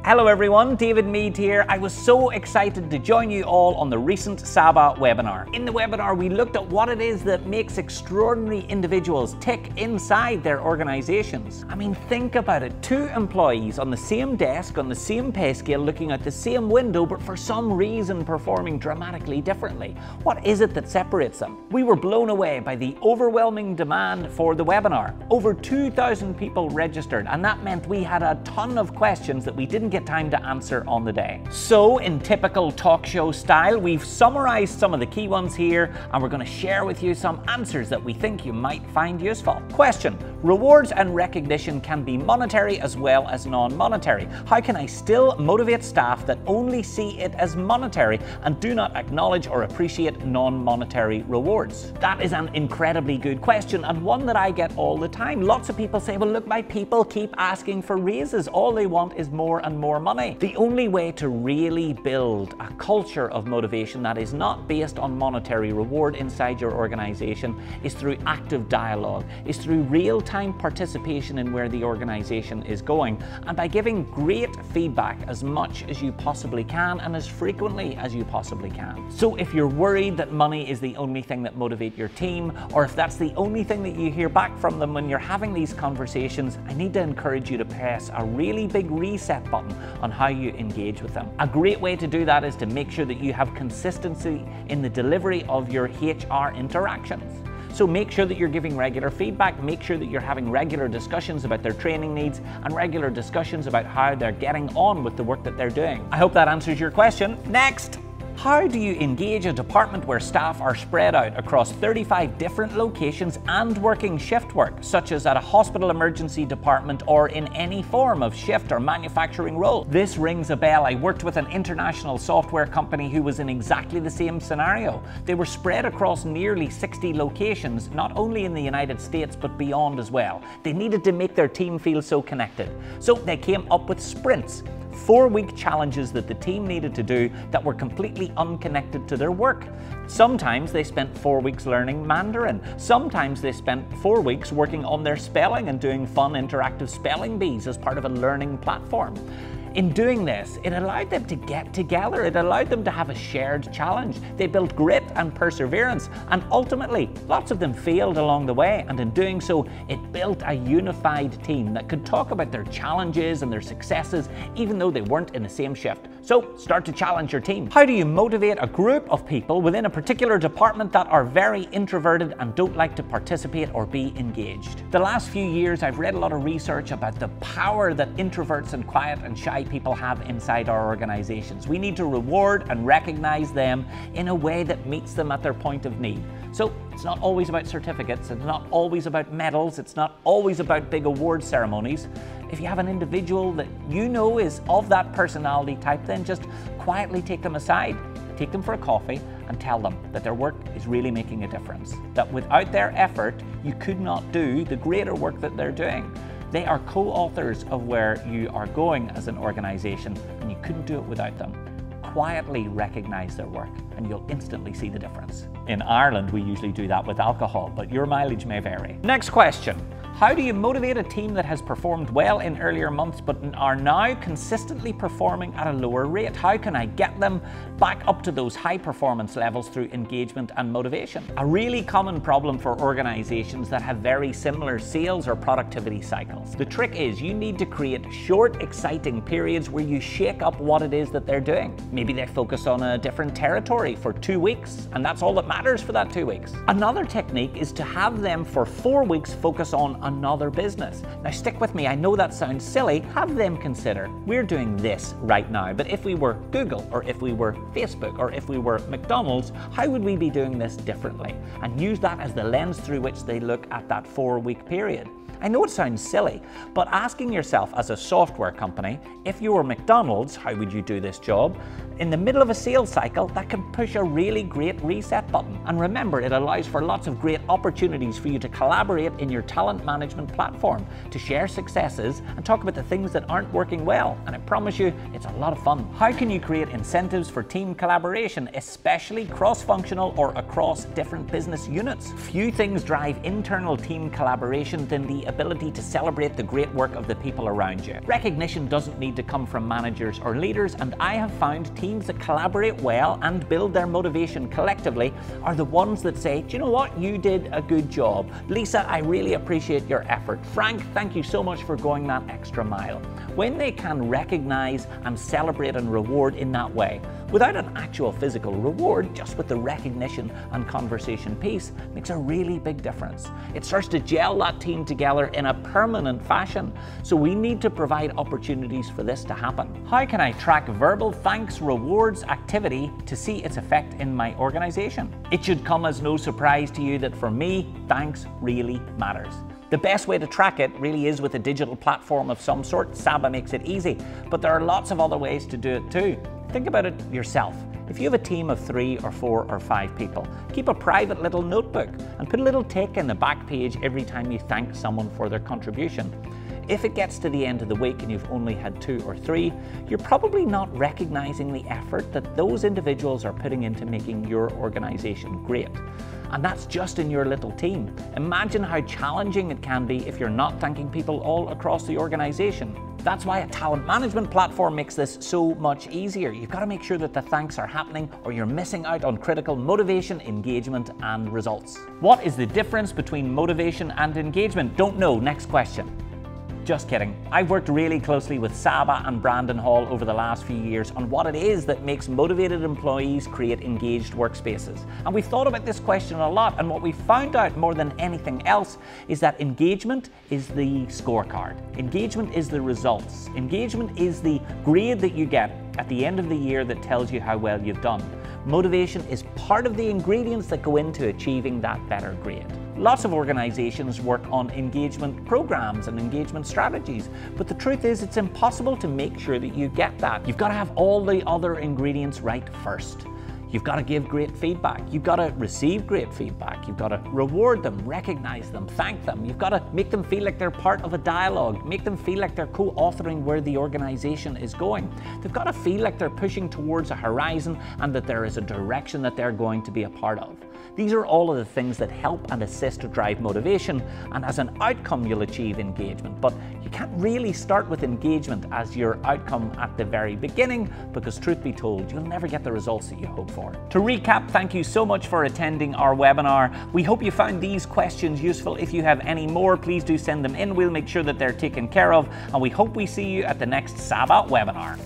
Hello everyone, David Meade here. I was so excited to join you all on the recent Saba webinar. In the webinar, we looked at what it is that makes extraordinary individuals tick inside their organizations. I mean, think about it. Two employees on the same desk, on the same pay scale, looking out the same window, but for some reason performing dramatically differently. What is it that separates them? We were blown away by the overwhelming demand for the webinar. Over 2,000 people registered, and that meant we had a ton of questions that we didn't get time to answer on the day. So in typical talk show style, we've summarized some of the key ones here, and we're going to share with you some answers that we think you might find useful. Question: rewards and recognition can be monetary as well as non-monetary. How can I still motivate staff that only see it as monetary and do not acknowledge or appreciate non-monetary rewards? That is an incredibly good question, and one that I get all the time. Lots of people say, well look, my people keep asking for raises. All they want is more and more money. The only way to really build a culture of motivation that is not based on monetary reward inside your organization is through active dialogue, is through real-time participation in where the organization is going, and by giving great feedback as much as you possibly can and as frequently as you possibly can. So if you're worried that money is the only thing that motivates your team, or if that's the only thing that you hear back from them when you're having these conversations, I need to encourage you to press a really big reset button on how you engage with them. A great way to do that is to make sure that you have consistency in the delivery of your HR interactions. So make sure that you're giving regular feedback, make sure that you're having regular discussions about their training needs and regular discussions about how they're getting on with the work that they're doing. I hope that answers your question. Next! How do you engage a department where staff are spread out across 35 different locations and working shift work, such as at a hospital emergency department or in any form of shift or manufacturing role? This rings a bell. I worked with an international software company who was in exactly the same scenario. They were spread across nearly 60 locations, not only in the United States but beyond as well. They needed to make their team feel so connected. So they came up with sprints. 4-week challenges that the team needed to do that were completely unconnected to their work. Sometimes they spent 4 weeks learning Mandarin. Sometimes they spent 4 weeks working on their spelling and doing fun interactive spelling bees as part of a learning platform. In doing this, it allowed them to get together. It allowed them to have a shared challenge. They built grit and perseverance, and ultimately, lots of them failed along the way, and in doing so, it built a unified team that could talk about their challenges and their successes, even though they weren't in the same shift. So, start to challenge your team. How do you motivate a group of people within a particular department that are very introverted and don't like to participate or be engaged? The last few years, I've read a lot of research about the power that introverts and quiet and shy people have inside our organizations. We need to reward and recognize them in a way that meets them at their point of need. So it's not always about certificates, it's not always about medals, it's not always about big award ceremonies. If you have an individual that you know is of that personality type, then just quietly take them aside, take them for a coffee and tell them that their work is really making a difference. That without their effort, you could not do the greater work that they're doing. They are co-authors of where you are going as an organization, and you couldn't do it without them. Quietly recognize their work and you'll instantly see the difference. In Ireland, we usually do that with alcohol, but your mileage may vary. Next question. How do you motivate a team that has performed well in earlier months but are now consistently performing at a lower rate? How can I get them back up to those high performance levels through engagement and motivation? A really common problem for organizations that have very similar sales or productivity cycles. The trick is you need to create short, exciting periods where you shake up what it is that they're doing. Maybe they focus on a different territory for 2 weeks, and that's all that matters for that 2 weeks. Another technique is to have them for 4 weeks focus on another business. Now stick with me, I know that sounds silly. Have them consider, we're doing this right now, but if we were Google, or if we were Facebook, or if we were McDonald's, how would we be doing this differently? And use that as the lens through which they look at that 4-week period. I know it sounds silly, but asking yourself as a software company, if you were McDonald's, how would you do this job? In the middle of a sales cycle, that can push a really great reset button. And remember, it allows for lots of great opportunities for you to collaborate in your talent management platform, to share successes and talk about the things that aren't working well. And I promise you, it's a lot of fun. How can you create incentives for team collaboration, especially cross-functional or across different business units? Few things drive internal team collaboration than the ability to celebrate the great work of the people around you. Recognition doesn't need to come from managers or leaders, and I have found teams that collaborate well and build their motivation collectively are the ones that say, do you know what, you did a good job. Lisa, I really appreciate your effort. Frank, thank you so much for going that extra mile. When they can recognize and celebrate and reward in that way, without an actual physical reward, just with the recognition and conversation piece, makes a really big difference. It starts to gel that team together in a permanent fashion. So we need to provide opportunities for this to happen. How can I track verbal thanks, rewards, activity to see its effect in my organization? It should come as no surprise to you that for me, thanks really matters. The best way to track it really is with a digital platform of some sort. Saba makes it easy, but there are lots of other ways to do it too. Think about it yourself. If you have a team of 3 or 4 or 5 people, keep a private little notebook and put a little tick in the back page every time you thank someone for their contribution. If it gets to the end of the week and you've only had 2 or 3, you're probably not recognizing the effort that those individuals are putting into making your organization great. And that's just in your little team. Imagine how challenging it can be if you're not thanking people all across the organization. That's why a talent management platform makes this so much easier. You've got to make sure that the thanks are happening or you're missing out on critical motivation, engagement, and results. What is the difference between motivation and engagement? Don't know. Next question. Just kidding. I've worked really closely with Saba and Brandon Hall over the last few years on what it is that makes motivated employees create engaged workspaces. And we've thought about this question a lot, and what we found out more than anything else is that engagement is the scorecard. Engagement is the results. Engagement is the grade that you get at the end of the year that tells you how well you've done. Motivation is part of the ingredients that go into achieving that better grade. Lots of organizations work on engagement programs and engagement strategies, but the truth is it's impossible to make sure that you get that. You've got to have all the other ingredients right first. You've got to give great feedback. You've got to receive great feedback. You've got to reward them, recognize them, thank them. You've got to make them feel like they're part of a dialogue, make them feel like they're co-authoring where the organization is going. They've got to feel like they're pushing towards a horizon and that there is a direction that they're going to be a part of. These are all of the things that help and assist to drive motivation, and as an outcome you'll achieve engagement. But you can't really start with engagement as your outcome at the very beginning, because truth be told, you'll never get the results that you hope for. To recap, thank you so much for attending our webinar. We hope you found these questions useful. If you have any more, please do send them in. We'll make sure that they're taken care of, and we hope we see you at the next Saba webinar.